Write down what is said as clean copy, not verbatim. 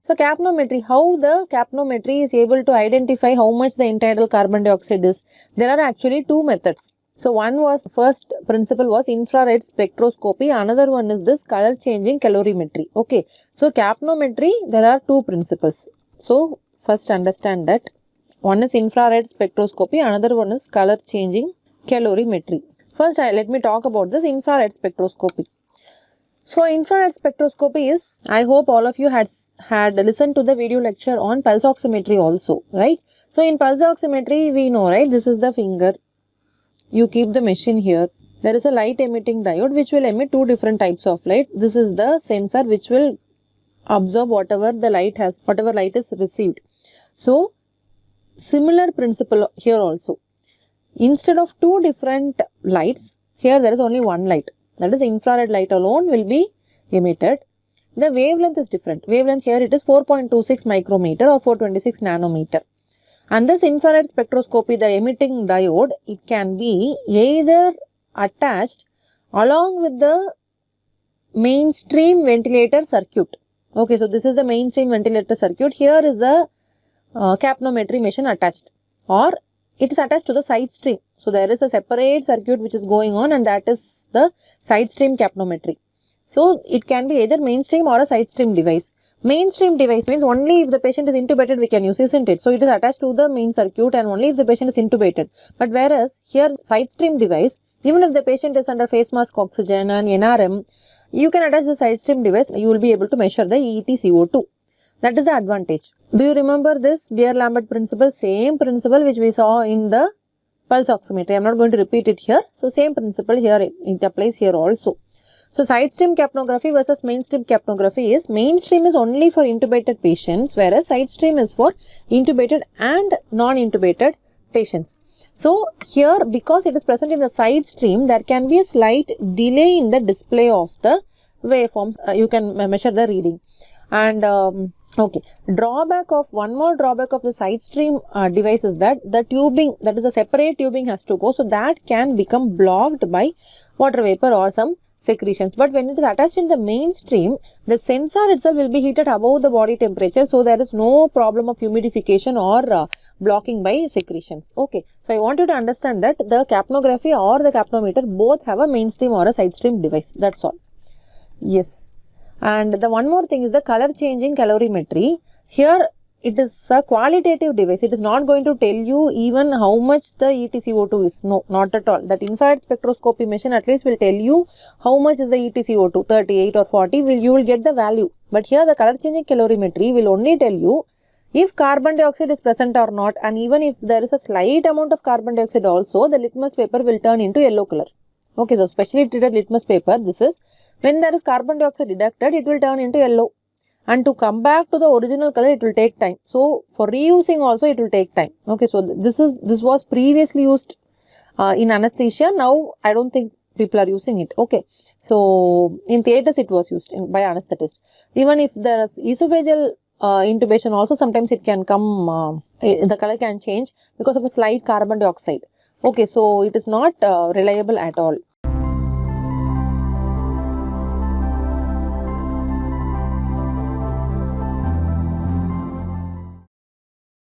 So capnometry, how the capnometry is able to identify how much the internal carbon dioxide is. There are actually two methods. So first principle was infrared spectroscopy. Another one is this color changing calorimetry. Okay. So capnometry, there are two principles. So first understand that one is infrared spectroscopy. Another one is color changing calorimetry. First, let me talk about this infrared spectroscopy. So infrared spectroscopy is, I hope all of you had listened to the video lecture on pulse oximetry also, right? So in pulse oximetry, we know, right? This is the finger. You keep the machine here. There is a light emitting diode which will emit two different types of light. This is the sensor which will absorb whatever light is received. So similar principle here also. Instead of two different lights, here there is only one light. That is infrared light alone will be emitted. The wavelength is different. Wavelength here it is 4.26 micrometer or 426 nanometer. And this infrared spectroscopy, the emitting diode, it can be either attached along with the mainstream ventilator circuit. Okay, so this is the mainstream ventilator circuit. Here is the capnometry machine attached, or it is attached to the side stream. So there is a separate circuit which is going on, and that is the side stream capnometry. So it can be either mainstream or a side stream device. Mainstream device means only if the patient is intubated we can use, isn't it? So it is attached to the main circuit and only if the patient is intubated. But whereas here side stream device, even if the patient is under face mask oxygen and NRM, you can attach the side stream device, you will be able to measure the ETCO2. That is the advantage. Do you remember this Beer-Lambert principle? Same principle which we saw in the pulse oximetry. I am not going to repeat it here. So same principle here, it applies here also. So side stream capnography versus mainstream capnography is, mainstream is only for intubated patients, whereas side stream is for intubated and non-intubated patients. So here, because it is present in the side stream, there can be a slight delay in the display of the waveforms. You can measure the reading. And okay, one more drawback of the side stream device is that the tubing, that is a separate tubing has to go, so that can become blocked by water vapor or some secretions. But when it is attached in the mainstream, the sensor itself will be heated above the body temperature, so there is no problem of humidification or blocking by secretions. Okay, so I want you to understand that the capnography or the capnometer both have a mainstream or a side stream device. That's all. Yes. And the one more thing is the color changing calorimetry. Here it is a qualitative device. It is not going to tell you even how much the ETCO2 is. No, not at all. That infrared spectroscopy machine at least will tell you how much is the ETCO2, 38 or 40, you will get the value. But here the color changing calorimetry will only tell you if carbon dioxide is present or not, and even if there is a slight amount of carbon dioxide also, the litmus paper will turn into yellow color. Okay, so specially treated litmus paper, this is when there is carbon dioxide detected, it will turn into yellow. And to come back to the original color, it will take time. So for reusing also, it will take time. Okay, so this was previously used in anesthesia. Now I don't think people are using it. Okay, so in theaters it was used by anesthetist. Even if there is esophageal intubation also, sometimes it can come, the color can change because of a slight carbon dioxide. Okay, so it is not reliable at all.